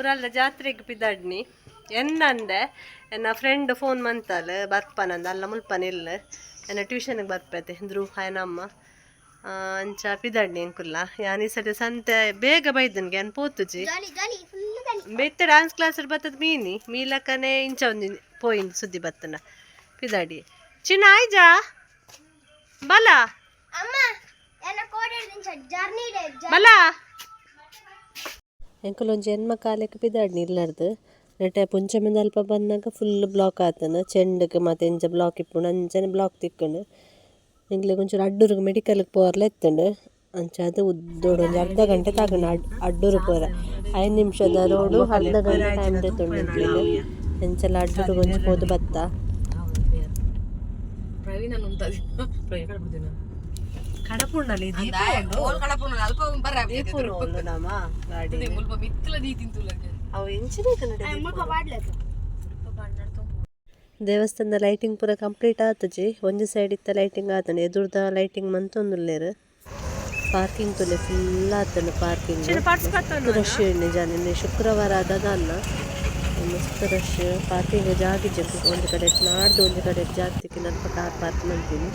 ಊರಲ್ಲ ಜಾತ್ರೆಗೆ ಪಿದಾಡ್ನಿ ಎನ್ನಂದೆ ಎನ್ನ ಫ್ರೆಂಡ್ ಫೋನ್ ಮಂತಲ್ಲ ಬರ್ಪನಂದ ಅಲ್ಲ ಮುಲ್ಪನ ಇಲ್ಲ ಎನ್ನ ಟ್ಯೂಷನ್ಗೆ ಬರ್ಪೈತೆ ಧ್ರುವ ಹಾಯನಮ್ಮ ಅಂಚ ಪಿದಾಡ್ನಿ ಅಂಕುಲ್ಲ ಯಾನ್ ಈ ಸತಿ ಸಂತೆ ಬೇಗ ಬೈದನ್ಗೆ ಅನ್ ಪೋತುಜಿ ಬೆತ್ತ ಡ್ಯಾನ್ಸ್ ಕ್ಲಾಸ್ ಬತ್ತದ ಮೀಲಕ್ಕನೆ ಇಂಚ ಒಂದು ಪೋಯಿಂದು ಸುದ್ದಿ ಬತ್ತನ ಪಿದಾಡಿ ಚಿನ್ನ ಆಯ್ಜಾ ಬಲ ಬಲ ಎಂಕಲೊಂದು ಜನ್ಮ ಕಾಲಕ್ಕೆ ಪಿದಾಡ್ನಿ ಇಲ್ಲಾರ್ದು ನೆಟ್ಟೆ ಪುಂಚಮೆಂದ ಅಲ್ಪ ಬಂದಾಗ ಫುಲ್ ಬ್ಲಾಕ್ ಆತನ ಚೆಂಡಕ್ಕೆ ಮತ್ತೆ ಎಂಚ ಬ್ಲಾಕ್ ಇಪ್ಪುಂಡು ಅಂಚನೆ ಬ್ಲಾಕ್ ತಿಕ್ಕಂಡು ಎಂಗ್ಲಿಗೆ ಒಂಚೂರು ಅಡ್ಡೂರಿಗೆ ಮೆಡಿಕಲ್ಗೆ ಪೋರ್ಲ ಎತ್ತಂಡು ಅಂಚ ಅದು ಉದ್ದೋಡು ಒಂದು ಅರ್ಧ ಗಂಟೆ ತಗೊಂಡು ಅಡ್ಡೂರು ಪೋರ 5 ನಿಮಿಷದ ರೋಡು ಅರ್ಧ ಗಂಟೆ ಟೈಮ್ ತೆತ್ತುಂಡು ಎಂಕ್ಲಿಗೆ ಎಂಚೆಲ್ಲ ಅಡ್ಡೂರಿಗೆ ಒಂಚು ಹೋದು ಬತ್ತ ಕಡಪುಂಡಲ್ಲಿ ಅವು ಎಂಚಿನ ದೇವಸ್ಥಾನದ ಲೈಟಿಂಗ್ ಪೂರ ಕಂಪ್ಲೀಟ್ ಆತಜಿ ಒಂಜಿ ಸೈಡ್ ಇತ್ತ ಲೈಟಿಂಗ್ ಆತನ ಎದುರ್ದ ಲೈಟಿಂಗ್ ಮಂತೊಂದುಲ್ಲೇರು ಪಾರ್ಕಿಂಗ್ ತುಲೆ ಫುಲ್ ಆತನ ಪಾರ್ಕಿಂಗ್ ರಶ್ ನಿಜ ನಿನ್ನೆ ಶುಕ್ರವಾರ ಆದದಲ್ಲ ಮಸ್ತ್ ರಶ್ ಪಾರ್ಕಿಂಗ್ ಜಾಗಿಜ ಒಂದು ಕಡೆ ನಾಡ್ದು ಒಂದು ಕಡೆ ಜಾಗತಿಗೆ ನಲ್ಪ ಕಾರ್ ಪಾರ್ಕ್ ಮಾಡ್ತೀನಿ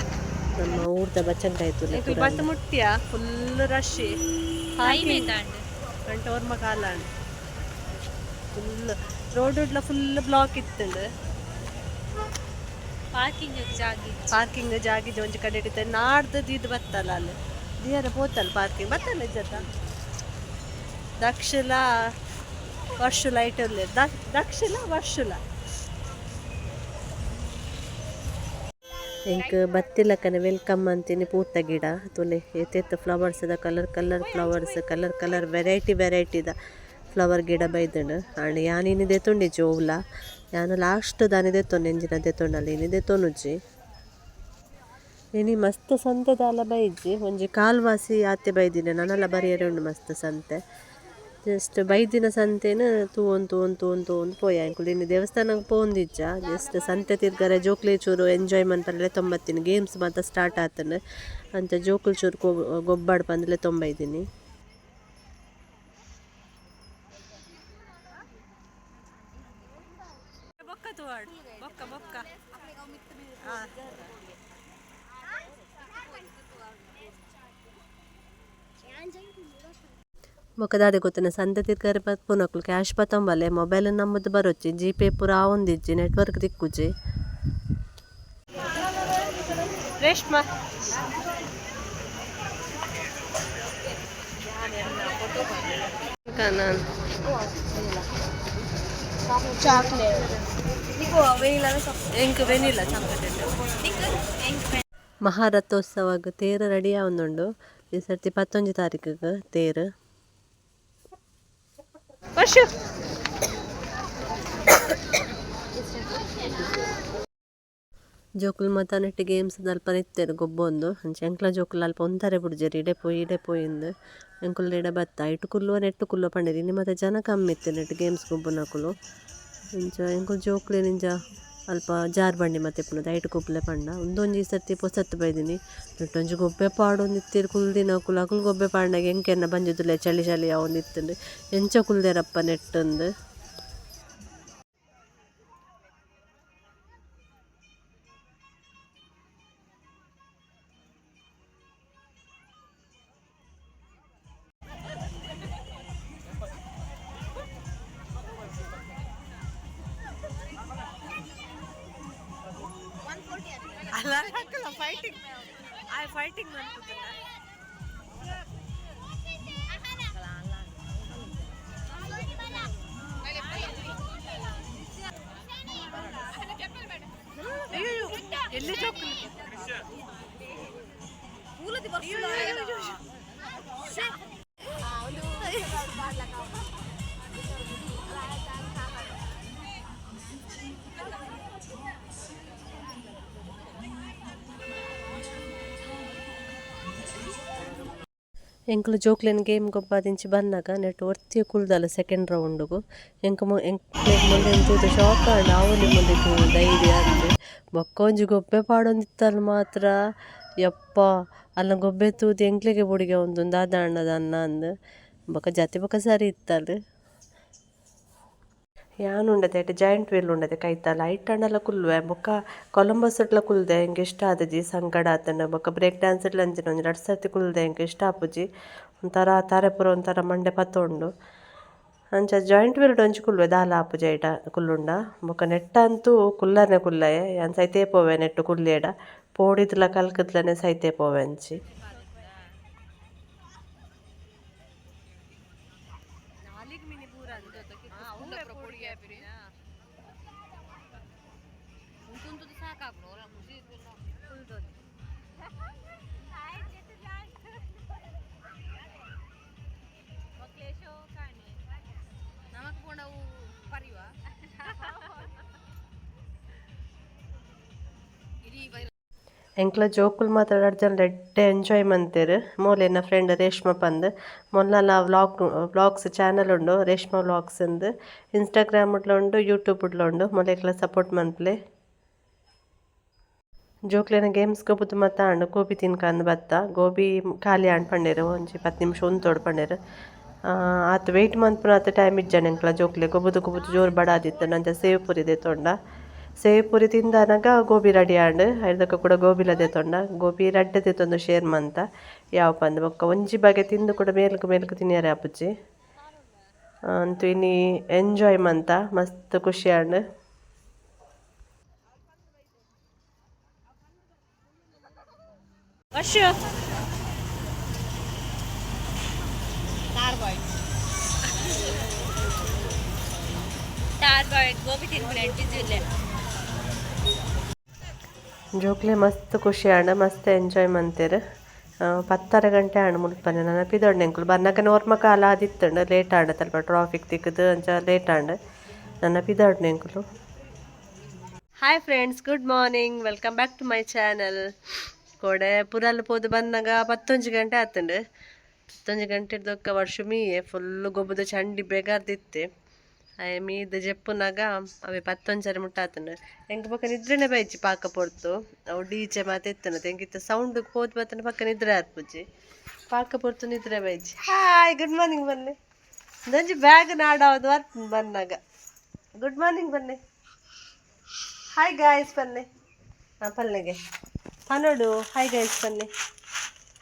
ನಮ್ಮ ಊರ್ದ ಬಚ್ಚಂಗಾಯ್ತು ಮುಟ್ಟಿಯ ಫುಲ್ ರಶ್ ಗಂಟೆ ಓರ್ಮ ಕಾಲ ಫುಲ್ ರೋಡ್ ಫುಲ್ ಬ್ಲಾಕ್ ಇತ್ತಂಡು ಪಾರ್ಕಿಂಗ್ ಜಾಗಿಜ ಒಂಜಿ ಕಡೆ ಇಟ್ಟಿದ್ದೆ ನಾಡ್ದು ಇದು ಬತ್ತಲ್ಲ ಅಲ್ಲಿ ದಿಯರ ಪೋತಲ್ಲ ಪಾರ್ಕಿಂಗ್ ಬತ್ತಲ್ಲ ಇಜ್ಜತ್ತ ದಕ್ಷಲ ವರ್ಷುಲ ಇಟ್ಟಲ್ಲಿ ದಕ್ಷಲ ವರ್ಷುಲ ಎಂಕ್ ಬತ್ತಿಲಕ್ಕನೆ ವೆಲ್ಕಮ್ ಅಂತೀನಿ ಪೂತ ಗಿಡ ತುಲೆ ಎತ್ತೆತ್ತ ಫ್ಲವರ್ಸ್ದ ಕಲರ್ ಫ್ಲವರ್ಸ್ ಕಲರ್ ವೆರೈಟಿದ ಫ್ಲವರ್ ಗಿಡ ಬೈದನು ಆಂಡ್ ಯಾನಿನಿ ದೆತೊಂಡಿ ಜೋವ್ಲ ಯಾನು ಲಾಸ್ಟ್ ದಾನಿ ದೆತ್ತೊಂಡು ಎಂಜಿನ ದೆತ್ತೊಂಡಲ್ಲ ಇನಿ ದೆತ್ತೊನುಜ್ಜಿ ಇನಿ ಮಸ್ತ್ ಸಂತೆದಾಲ ಬೈಜ್ಜಿ ಒಂಜಿ ಕಾಲ್ವಾಸಿ ಆತೆ ಬೈದಿನಿ ನನಲ್ಲ ಬರಿಯರೆ ಉಂಡು ಮಸ್ತ್ ಸಂತೆ ಜಸ್ಟ್ ಬೈದಿನ ಸಂತೆನು ತೂವೊಂದು ಪೋಯ ಅಂಕುಲು ಇನ್ನು ದೇವಸ್ಥಾನಕ್ಕೆ ಪೋಂದಿಜ್ಜ ಜಸ್ಟ್ ಸಂತೆ ತಿರ್ಗರೆ ಜೋಕ್ಲಿ ಚೂರು ಎಂಜಾಯ್ ಮನ್ಪಂದ್ರೆ ತೊಂಬತ್ತೀನಿ ಗೇಮ್ಸ್ ಮಾತ್ರ ಸ್ಟಾರ್ಟ್ ಆತನು ಅಂತ ಜೋಕುಲ್ ಚೂರು ಗೊಬ್ಬಾಡ್ ಪಂದ್ರೆ ತೊಂಬೈದಿನಿ ಮೊಕದಾದೆ ಗೊತ್ತಿನ ಸಂತೆ ತಿರ್ಗಾರೆ ಪುನಕ್ಲು ಕ್ಯಾಶ್ ಪತ್ತಂಬಲ್ಲೆ ಮೊಬೈಲ್ ನಮ್ಮದು ಬರೋಚ್ಚಿ ಜಿಪೇ ಪೂರ ಒಂದಿಜ್ಜಿ ನೆಟ್ವರ್ಕ್ ದಿಕ್ಕುಜಿ ರೇಷ್ಮಾ ಮಹಾರಥೋತ್ಸವಕ್ಕೆ ತೇರು ರೆಡಿ ಆವೊಂದುಂಡು ಈ ಸರ್ತಿ 11 ತಾರೀಕಿಗೆ ತೇರು ಜೋಕುಲು ಮಾತ ನೆಟ್ಟಿ ಗೇಮ್ಸ್ ಅಲ್ಪ ನಿತ್ತೇರು ಗೊಬ್ಬೊಂದು ಅಂಚೆ ಎಂಕ್ಲ ಜೋಕುಲು ಅಲ್ಪ ಒಂತಾರೆ ಬಿಡ್ಜೇರಿ ಇಡೆ ಪೋಯಿಂದು ಎಂಕುಲು ಇಡೆ ಬತ್ತ ಇಟ್ಟು ಕುಲ್ಲುವ ನೆಟ್ಟು ಕುಲ್ಲುವ ಪಂಡೇರಿ ಇನ್ನು ಮತ್ತೆ ಜನ ಕಮ್ಮಿ ಇತ್ತು ನೆಟ್ಟು ಗೇಮ್ಸ್ ಗೊಬ್ಬನಕುಲು ಇಂಚ ಎಂಕುಲು ಜೋಕುಲು ನಿಂಜ ಅಲ್ಪ ಜಾರ್ ಬಂಡಿ ಮತ್ತೆ ಪುನದ ಐಟು ಕುಪ್ಪಲೆ ಪಂಡ ಒಂದೊಂಜಿ ಸರ್ತಿ ಪೊಸತ್ತು ಬೈದಿನಿ ನೆಟ್ಟೊಂಜಿ ಗೊಬ್ಬೆ ಪಾಡು ನಿತ್ತಿರು ಕುಲ್ದಿನ ಅಕುಲು ಗೊಬ್ಬೆ ಪಾಡ್ನಾಗ ಎಂಕೆನ್ನ ಬಂದಿದ್ದುಲೆ ಚಳಿ ಅವು ನಿತ್ತಂಡು ಎಂಚ ಕುಲ್ದೇರಪ್ಪ ನೆಟ್ಟಂದು ಫೈಟಿಂಗ್ ಎಲ್ಲಿ ಎಂಕ್ಲು ಜೋಕ್ಲೆನ್ ಗೇಮ್ ಗೊಬ್ಬಾದಿಂಚಿ ಬಂದಾಗ ನೆಟ್ ಒರ್ತಿ ಕುಲ್ದಲ್ಲ ಸೆಕೆಂಡ್ ರೌಂಡ್ಗು ಎಂಕ್ಲೆಗ್ ಮುಂದೆ ಎಂಚೂರು ಶಾಕ್ ಆಂಡ್ ಅವಲಿ ಮುಂದೆ ಧೈರ್ಯ ಅಂದೆ ಬೊಕ್ಕೊಂಜಿ ಗೊಬ್ಬೆ ಪಾಡೊಂದಿತ್ತಲ್ಲಿ ಮಾತ್ರ ಯಪ್ಪ ಅಲ್ಲ ಗೊಬ್ಬೆ ತೂದು ಎಂಕ್ಲೆಗೆ ಬುಡಿಗೆ ಒಂದು ದಾದ ಅಣ್ಣ ಅಂದು ಬೊಕ್ಕ ಜತಿ ಬೊಕ್ಕ ಸರಿ ಇತ್ತಲ್ಲ ಯಾನುಂಡದೆ ಐಟ್ ಜಾಯಿಂಟ್ ವೀಲ್ ಉಂಡದೆ ಕೈತಲ್ಲ ಐಟಣ್ಣೆಲ್ಲ ಕುಲ್ವೆ ಬೊಕ್ಕ ಕೊಲಂಬಸ್ ಇಟ್ಲ ಕುಲ್ದೆ ಹೆಂಗೆ ಇಷ್ಟ ಆದಜಿ ಸಂಗಡ ಆತನ ಬೊಕ್ಕ ಬ್ರೇಕ್ ಡ್ಯಾನ್ಸ್ ಇಟ್ಲ ಅಂಚಿನ ಒಂಜಿ 2 ಸರ್ತಿ ಕುಲ್ದೆ ಹೆಂಗೆ ಇಷ್ಟ ಆಪುಜಿ ಒಂಥರ ತಾರೆ ಪೂರ ಒಂಥರ ಮಂಡೆ ಪತ್ತೊಂಡು ಅಂಚ ಜಾಯಿಂಟ್ ವೀಲ್ ಒಂಜಿ ಕುಲ್ವೆ ದಾಲ ಆಪುಜಿ ಐಟ ಕುಲ್ಲುಂಡ ಬೊಕ್ಕ ನೆಟ್ಟ ಅಂತೂ ಕುಲ್ಲನೆ ಕುಲ್ಲಯೆ ಯಾನ್ ಸೈತೆ ಪೋವೆ ನೆಟ್ಟು ಕುಲ್ಲೇಡ ಪೋಡಿದ್ಲ ಕಲ್ಕದ್ಲನೆ ಸೈತೆ ಪೋವೆ ಅಂಚಿ ಎಂಕ್ಲ ಜೋಕುಲು ಮಾತಾಡ ಎಡ್ಡೆ ಎಂಜಾಯ್ ಮಂತೇರು ಮೋಲೆನ ಫ್ರೆಂಡ್ ರೇಷ್ಮಾ ಪಂದ್ ಮೊನ್ನೆಲ್ಲ ವ್ಲಾಗ್ಸ್ ಚಾನಲ್ ಉಂಡು ರೇಷ್ಮಾ ವ್ಲಾಗ್ಸ್ ಅಂದ್ ಇನ್ಸ್ಟಾಗ್ರಾಮ್ ಉಂಡು ಯೂಟ್ಯೂಬ್ ಉಂಡು ಮೊಲೆಗ್ಲ ಸಪೋರ್ಟ್ ಮನ್ಪ್ಲೆ ಜೋಕ್ಲೆನ ಗೇಮ್ಸ್ ಗೊಬ್ಬುದು ಮಾತ ಆಂಡು ಗೋಬಿ ತಿನ್ಕಂದು ಬತ್ತ ಗೋಬಿ ಖಾಲಿ ಆಂಡ್ ಪಂಡೇರು ಒಂಜಿ 10 ನಿಮಿಷ ಉಂತೋಡು ಪಂಡೇರು ಆತ ವೆಯ್ಟ್ ಮನ್ಪುನ ಆತ ಟೈಮ್ ಇಜ್ಜಾನೆ ಎಂಕ್ಲ ಜೋಕ್ಲೆ ಗೊಬ್ಬುದು ಜೋರು ಬಡಾದಿತ್ತು ನಂಚ ಸೇವ್ ಪುರಿ ದೇತೊಂಡ ಸೇವ್ ಪುರಿ ತಿಂದಾನಾಗ ಗೋಬಿ ರೆಡಿ ಆಂಡ್ ಐದಕ್ಕ ಕೂಡ ಗೋಬಿಲ ದೇತೊಂಡ ಗೋಬಿ ರಡ್ಡೆ ದೇತೊಂದು ಶೇರ್ ಮಂತ ಯಾವ ಪಂದ್ ಬೊಕ್ಕ ಒಂಜಿ ಬಗೆ ತಿಂದು ಕೂಡ ಮೇಲ್ಕು ತಿನ್ನಿಯಾರೆ ಆಪುಜಿ ಅಂತೂ ಇನ್ನಿ ಎಂಜಾಯ್ ಮಂತ ಮಸ್ತ್ ಖುಷಿ ಆಂಡ್ ಜೋಕ್ಲೆ ಮಸ್ತ್ ಖುಷಿ ಆಂಡ ಮಸ್ತ್ ಎಂಜಾಯ್ ಮಂತೇರು 10 ಗಂಟೆ ಆಂಡ್ ಮುಲ್ಪನೆ ನೆನಪಿದೊಂಡು ಎಂಕುಲು ಬರ್ನಕ ನೋರ್ಮ ಕಾಲ ಆದಿತ್ತಂಡು ಲೇಟ್ ಆಂಡ ತಲ್ಪ ಟ್ರಾಫಿಕ್ ತಿಕ್ಕದು ಅಂಚ ಲೇಟ್ ಆಂಡ್ ನೆನಪಿದೊಂಡು ಎಂಕುಲು hi friends good morning welcome back to my channel ಕೋಡೆ ಪುರಲ್ ಪೋದು ಬಂದಾಗ 11 ಗಂಟೆ ಆತಂಡು 11 ಗಂಟೆ ದೊಕ್ಕ ವರ್ಷ ಮೀಯೆ ಫುಲ್ಲು ಗೊಬ್ಬುದು ಚಂಡಿ ಬೇಗಾರ್ದಿತ್ತೆ ಮೀದು ಜೆಪ್ಪುನಾಗ ಅವೇ 11 ಮುಟ್ಟಾತಂಡು ಎಂಕ ಪಕ್ಕ ನಿದ್ರೆನೆ ಬೈಜಿ ಪಾಕ ಪೊರ್ತು ಅವು ಡೀಜೆ ಮಾತ ಎತ್ತನದು ಎಂಗಿತ್ತ ಸೌಂಡ್ ಹೋದ್ ಬತ್ತನ ಪಕ್ಕ ನಿದ್ರೆ ಆರ್ಪುಜಿ ಪಾಕ ಪೊರ್ತು ನಿದ್ರೆ ಬೈಜಿ ಹಾಯ್ ಗುಡ್ ಮಾರ್ನಿಂಗ್ ಬನ್ನಿ ನಂಜಿ ಬ್ಯಾಗ್ ನಾಡಾವದು ಬರ್ತದೆ ಬಂದಾಗ ಗುಡ್ ಮಾರ್ನಿಂಗ್ ಬನ್ನಿ ಹಾಯ್ ಗಾಯ್ಸ್ ಬನ್ನಿ ಪಲ್ಲೆಗೆ ಪನೋಡು ಹಾಯ್ ಗಾಯ್ಸ್ ಬನ್ನಿ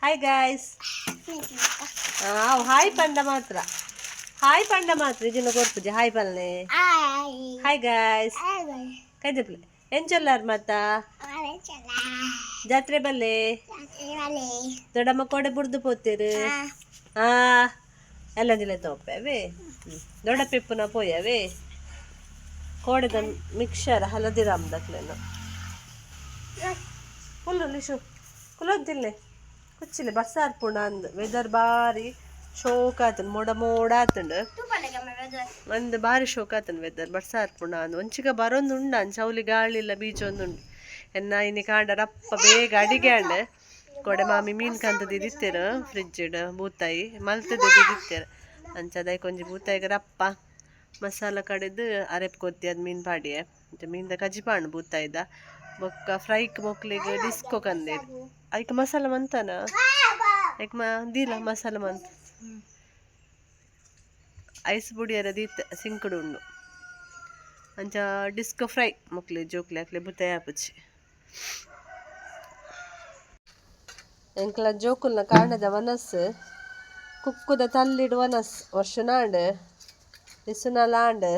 ಹಾಯ್ ಗಾಯ್ಸ್ ಹಾಯ್ ಪಂಡ ಮಾತ್ರ ಹಾಯ್ ಪಂಡ ಮಾತ್ರ ಇದನ್ನ ಕೊರ್ಪುಜಿ ಹಾಯ್ ಪಲ್ಲೆ ಹಾಯ್ ಗಾಯ್ಸ್ ಕೈದಪ್ಲೆ ಎಂಚೊಲ್ಲಾರ್ ಮಾತ ಜಾತ್ರೆ ಬಲ್ಲೆ ದೊಡ್ಡಮ್ಮ ಕೋಡೆ ಬುಡ್ದು ಪೋತೀರು ಎಲ್ಲ ಜಿಲ್ಲೆ ತೋಪೆ ದೊಡ್ಡ ಪೆಪ್ಪುನ ಪೋಯವೆ ಕೋಡೆದ ಮಿಕ್ಸರ್ ಹಲದಿರಾಮ್ ದಕ್ಲೆನು ಫುಲ್ಲು ಲಿಶು ಕುಲೋದಿಲ್ಲೆ ಕುಚ್ಚಿಲೆ ಬರ್ಸಾರ್ ಪುಣ ಅಂದ್ ವೆದರ್ ಬಾರಿ ಶೋಕ್ ಆತನ್ ಮೋಡ ಆತಂಡು ಒಂದು ಬಾರಿ ಶೋಕ್ ಆತನ್ ವೆದರ್ ಬರ್ಸಾರ್ ಪುಣ ಅಂದ್ ಒಂಚಿಗ ಬರೊಂದು ಉಂಡ ಚೌಲಿ ಗಾಳಿ ಇಲ್ಲ ಬೀಚ ಒಂದುಂಡು ಎನ್ನ ಇನಿ ಕಾಂಡ ರಪ್ಪ ಬೇಗ ಅಡಿಗೆ ಅಂಡ್ ಕೊಡೆ ಮಾಮಿ ಮೀನ್ ಕಂತದ್ದು ದಿತ್ತೇರು ಫ್ರಿಜ್ ಬೂತಾಯಿ ಮಲ್ತದ್ದು ದಿತ್ತೇರು ಅಂಚದಾಯಿ ಕೊಂಜಿ ಬೂತಾಯಿಗೆ ರಪ್ಪ ಮಸಾಲ ಕಡೆದು ಅರೆಪ್ ಕೊತ್ತಿ ಅದು ಮೀನು ಪಾಡಿಯೆ ಮೀನ್ದ ಕಜಿಪಾಂಡು ಬೂತಾಯಿದ ಬೊಕ್ಕ ಫ್ರೈಕ್ ಮೊಕ್ಲಿಗೆ ಡಿಸ್ಕೋ ಕಂದೇರು ಐಕ್ ಮಸಾಲ ಮಂತಾನ ಐಕ್ ದೀಲ ಮಸಾಲ ಮಂತ ಐಸ್ ಬುಡಿಯರ ದೀತ್ ಸಿಂಕುಡು ಉಂಡು ಅಂಚ ಡಿಸ್ಕೋ ಫ್ರೈ ಮೊಕ್ಲಿ ಜೋಕ್ಲಿ ಹಾಕ್ಲಿ ಬುತ್ತಾಯಿ ಆಪುಜಿ ಎಂಕ್ಲ ಜೋಕುಲ್ನ ಕಾಂಡದ ವನಸ್ ಕುಕ್ಕುದ ತಲ್ಲಿಡು ವನಸ್ ವರ್ಷನಾಂಡ್ ಇಸುನ ಲಾಂಡ್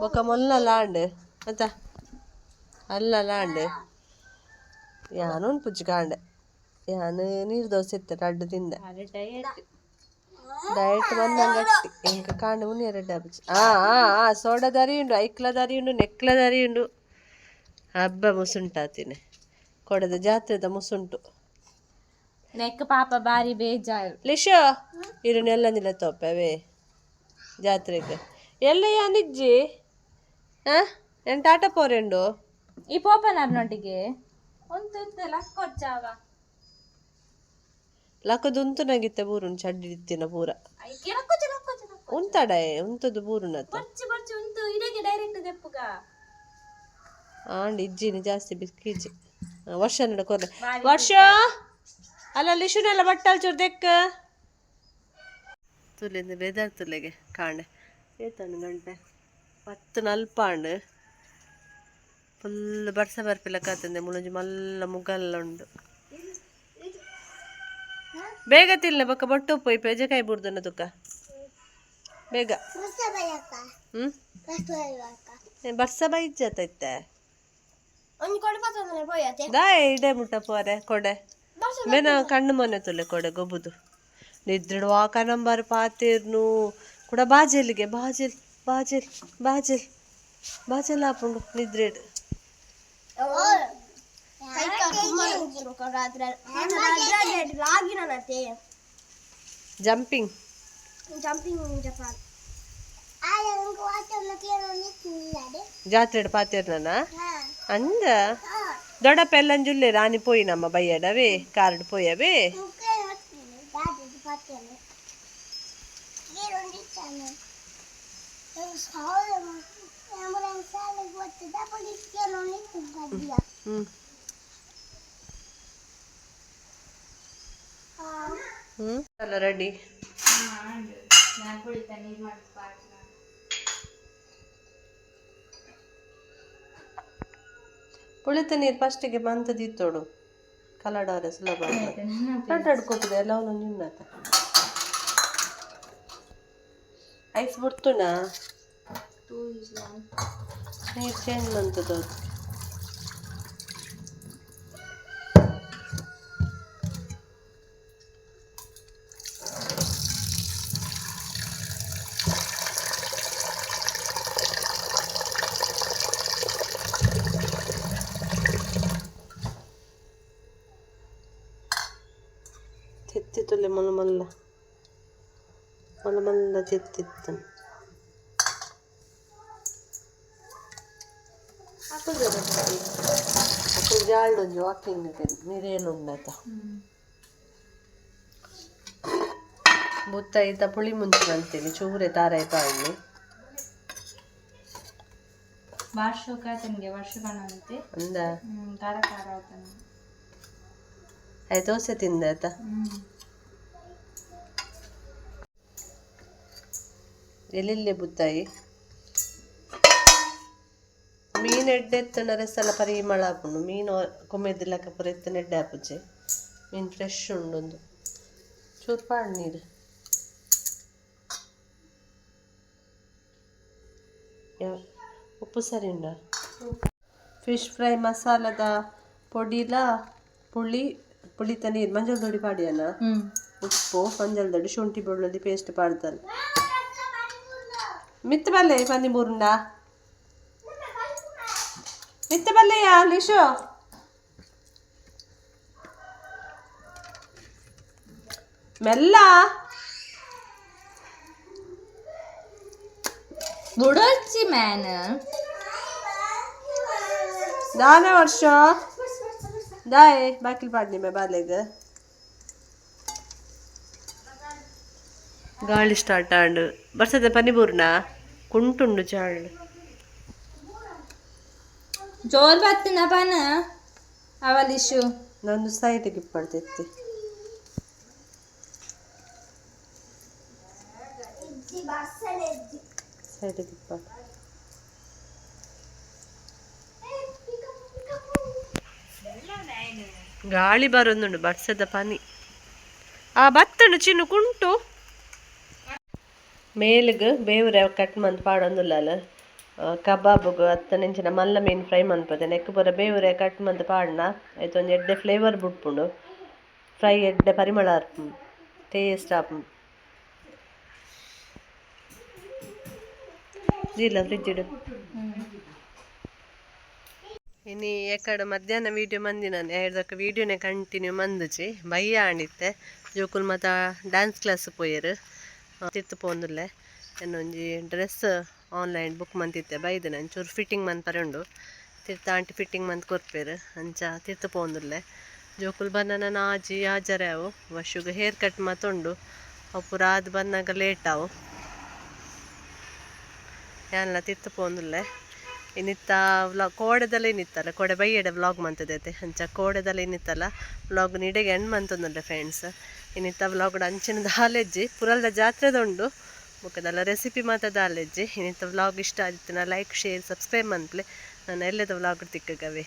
ಬೊಕ ಮೊಲ್ಲ ಲಾಂಡ್ ಅಂತ ಅಲ್ಲ ಲಾಂಡ್ ಯಾನು ಪುಜ್ಜಿ ಕಾಂಡೆ ಯಾನು ನೀರು ದೋಸೆ ಇತ್ತು ಅಡ್ಡು ತಿಂದೆ ಡಯಟ್ ಬಂದಂಗಟ್ಟಿ ಎಂಕ ಕಾಂಡ ಉನಿ ಎರಡು ಅಪ್ಪುಜಿ ಸೋಡಾ ದಾರಿ ಉಂಡು ಐಕ್ಲ ದಾರಿ ಉಂಡು ನೆಕ್ಲ ದಾರಿ ಉಂಡು ಹಬ್ಬ ಮುಸುಂಟಾತಿನಿ ಕೊಡದ ಜಾತ್ರೆದ ಮುಸುಂಟು ನೆಕ್ ಪಾಪ ಬಾರಿ ಬೇಜಾರು ಲಿಶೋ ಇರನೆಲ್ಲ ನಿಲ್ಲ ತೋಪವೇ ಜಾತ್ರೆಗೆ ಎಲ್ಲ ಯಾನಿಜ್ಜಿ ಎಂಟ ಆಟ ಪೋರೆಂಡು ಈ ಪೋಪನರ್ನೊಟ್ಟಿಗೆ ಒಂದು ಲಕ್ಕೊಚ್ಚಾವ ಲಕ್ಕದುಂತು ನಂಗಿತ್ತೆ ಬೂರುನ್ ಚಡ್ಡಿ ಇತ್ತಿನ ಪೂರ ಉಂತಾಡೆ ಉಂತದು ಬೂರುನತ್ತ ಆಂಡ್ ಇಜ್ಜಿನಿ ಜಾಸ್ತಿ ಬಿಸ್ಕಿಜಿ ವರ್ಷ ನಡ ಕೊರ್ರೆ ವರ್ಷ ಅಲ್ಲ ಲಿಶುನೆಲ್ಲ ಬಟ್ಟಲ್ ಚೂರು ದೆಕ್ಕ ತುಲಿಂದ ಬೆದರ್ ತುಲೆಗೆ ಕಾಣೆ ಏತಣ್ಣು ಗಂಟೆ ಪತ್ತು ನಲ್ಪಾಂಡ್ ಫುಲ್ ಬರ್ಸ ಬರ್ಪಿಲ್ಲ ಕಾತಂದೆ ಮುಳಂಜಿ ಮಲ್ಲ ಮುಗಲ್ಲ ಉಂಡು ಬೇಗ ತಿಲ್ಲ ಬೊಕ್ಕ ಬೊಟ್ಟು ಪೋಯ್ ಪೆಜಕಾಯಿ ಬುಡ್ದನ ತುಕ್ಕ ಬೇಗ ಬರ್ಸ ಬೈಜತ್ತೈತೆ ದಾಯ್ ಇಡೆ ಮುಟ್ಟ ಪೋರೆ ಕೊಡೆ ಮೇನ ಕಣ್ಣು ಮೊನ್ನೆ ತುಲೆ ಕೊಡೆ ಗೊಬ್ಬುದು ನಿದ್ರಿಡು ವಾಕ ನಂಬರ್ ಪಾತಿರ್ನು ಕೂಡ ಬಾಜೆಲ್ಗೆ ಬಾಜೆಲ್ ಬಾಜೆಲ್ ಬಾಜೆಲ್ ಬಾಜೆಲ್ ಹಾಪುಂಡು ನಿದ್ರಿಡು ಜಂಪಿಂಗ್ ಜಾತ್ರೆ ಪಾತಿರ್ನ ಅಂದ ದೊಡ್ಡ ಪೆಲ್ಲಂಜುಲ್ಲೆ ರಾಣಿ ಪೋಯಿ ನಮ್ಮ ಬಯ್ಯಡವೇ ಕಾರ್ಡ್ ಪೋಯವೇ ಅಲ್ಲ ರೆಡಿ ಪುಳಿತ ನೀರು ಫಸ್ಟಿಗೆ ಮಂತದಿತ್ತೋಡು ಕಲಡವರೆ ಸುಲಭ ಕಟ್ಟಾಡ್ಕೊಟ್ಟಿದೆ ಎಲ್ಲ ಅವನು ನಿನ್ನತ ಐಸ್ ಬಿಡ್ತುನಾ ನೀರು ಚೇಂಜ್ ಮಂತದ್ದು ತೆತ್ತಿತ್ತುಲೆ ಮಲ್ಲ ಮಲ್ಲ ಮಲ್ಲ ಮಲ್ಲ ತೆತ್ತಿತ್ತು ಜಾಲ್ಡೊಂದು ವಾಕಿಂಗ್ ನೀರೇನು ಉಂಡಾತ ಬುತ್ತ ಈತ ಪುಳಿ ಮುಂಚಿನ ಅಂತೇಳಿ ಚೂರೆ ತಾರಾಯಿ ಪಾಳಿ ಅಂದ ಆಯ್ತು ದೋಸೆ ತಿಂದ ಆಯ್ತಾ ಎಲ್ಲಿಲ್ಲೇ ಬುತ್ತಾಯಿ ಮೀನು ಎಡ್ಡೆತ್ತನ ರೆಸಲ ಪರಿಮಳ ಹಾಕೊಂಡು ಮೀನು ಕೊಮ್ಮೆದಿಲ್ಲಕ ಪುರ ಎತ್ತನ ಎಡ್ಡೆ ಹಾಪುಜೆ ಮೀನು ಫ್ರೆಶ್ ಉಂಡೊಂದು ಚೂರು ಪಾಡು ನೀರು ಉಪ್ಪು ಸರಿ ಉಂಡ ಫಿಶ್ ಫ್ರೈ ಮಸಾಲದ ಪೊಡಿಲ ಪುಳಿತ ನೀರು ಮಂಜಲ್ ದೊಡಿ ಪಾಡಿಯಲ್ಲ ಉಪ್ಪು ಮಂಜಲ್ ದೊಡಿ ಶುಂಠಿ ಬೆಳ್ಳುಳ್ಳಿ ಪೇಸ್ಟ್ ಪಾಡ್ದಲ್ಲ ಮಿತ್ತ ಬಲ್ಲೆ ಪನ್ನಿ ಮೂರುಂಡ ಮಿತ್ತ ಬಲ್ಲೆಯ ಲಿಶು ಮೆಲ್ಲ ಬುಡೊಚ್ಚಿ ಮ್ಯಾನ್ ದಾನೆ ವರ್ಷ ದಾಯ್ ಬಾಕಿಲ್ ಪಾಡ್ನಿ ಮೇ ಬಾಲೆಗ ಗಾಳಿ ಸ್ಟಾರ್ಟ್ ಆಂಡು ಬರ್ಸದ ಪನಿಬೂರ್ನ ಕುಂಟುಂಡು ಚಾಳು ಜೋರ್ ಬತ್ತಿನ ಪನ ಅವಲಿಶು ನಂದು ಸೈಟಿಗೆ ಇಪ್ಪಡ್ತೈತಿ ಸೈಟಿಗೆ ಇಪ್ಪ ಗಾಳಿ ಬರೋದುಂಡು ಬರ್ಸದ ಪನಿ ಆ ಬತ್ತಂಡು ಚಿನ್ನು ಕುಂಟು ಮೇಲಿಗೆ ಬೇವ್ರೆ ಕಟ್ ಮಂತ್ ಪಾಡೊಂದುಲ್ಲ ಕಬಾಬ್ಗೆ ಅತ್ತನೆಂಚಿನ ಮಲ್ಲ ಮೀನು ಫ್ರೈ ಮನ್ಪದೆ ನೆಕ್ ಪೂರ ಬೇವ್ರೆ ಕಟ್ ಮಂತ್ ಪಾಡ್ನ ಆಯ್ತು ಒಂದು ಎಡ್ಡೆ ಫ್ಲೇವರ್ ಬಿಟ್ಪುಂಡು ಫ್ರೈ ಎಡ್ಡೆ ಪರಿಮಳ ಆರ್ಪು ಟೇಸ್ಟ್ ಆಪು ಇಲ್ಲ ಫ್ರಿಜ್ ಇಡು ಇನ್ನು ಎಕಡೆ ಮಧ್ಯಾಹ್ನ ವೀಡಿಯೋ ಮಂದಿ ನಾನು ಎರಡಕ್ಕೆ ವೀಡಿಯೋನೇ ಕಂಟಿನ್ಯೂ ಮಂದುಚಿ ಬಯ್ಯ ಆಂಡಿತ್ತೆ ಜೋಕುಲ್ ಮತ್ತು ಡ್ಯಾನ್ಸ್ ಕ್ಲಾಸ್ ಪೋಯರು ತಿರ್ತು ಪೋಂದುಲ್ಲೆ ಇನ್ನೊಂಜಿ ಡ್ರೆಸ್ ಆನ್ಲೈನ್ ಬುಕ್ ಮಂತಿತ್ತೆ ಬೈದು ನಾನು ಚೂರು ಫಿಟ್ಟಿಂಗ್ ಮಂತ್ ಪರಂಡು ತಿರ್ತ ಆಂಟಿ ಫಿಟ್ಟಿಂಗ್ ಮಂತ್ ಕೊರ್ಪೇರು ಅಂಚ ತಿರ್ತು ಪೋಂದುಲ್ಲೆ ಜೋಕುಲ್ ಬನ್ನ ಆಜಿ ಹಾಜರೆ ಅವು ವಶುಗೆ ಹೇರ್ ಕಟ್ ಮತ್ತೊಂಡು ಅವು ಪೂರ ಆದ್ ಬಂದಾಗ ಲೇಟ್ ಅವು ಎಲ್ಲ ತಿರ್ತು ಪೋಂದುಲ್ಲೆ ಇನ್ನಿತ್ತ ವ್ಲಾಗ್ ಕೋಡೆದಲ್ಲ ಇನ್ನಿತ್ತಲ್ಲ ಕೋಡೆ ಬೈಯಡೆ ವ್ಲಾಗ್ ಮಂತದೈತೆ ಅಂಚ ಕೋಡೆದಲ್ಲ ಇನ್ನಿತ್ತಲ್ಲ ವ್ಲಾಗ್ ನಿಡೆಗೆ ಎಂಡ್ ಮಂತೊಂದುಲ್ಲೆ ಫ್ರೆಂಡ್ಸ್ ಇನ್ನಿತ್ತ ವ್ಲಾಗ್ ಅಂಚಿನದ ಹಾಲೆಜ್ಜಿ ಪುರಲ್ದ ಜಾತ್ರೆದೊಂಡು ಮುಖದಲ್ಲ ರೆಸಿಪಿ ಮಾತ್ರ ದಾಲೆಜ್ಜಿ ಇನ್ನಿತ ವ್ಲಾಗ್ ಇಷ್ಟ ಆದಿತ್ತು ಲೈಕ್ ಶೇರ್ ಸಬ್ಸ್ಕ್ರೈಬ್ ಮನ್ಪ್ಲೆ ನಾನು ಎಲ್ಲದ ವ್ಲಾಗ್ ತಿಕ್ಕಗವೆ.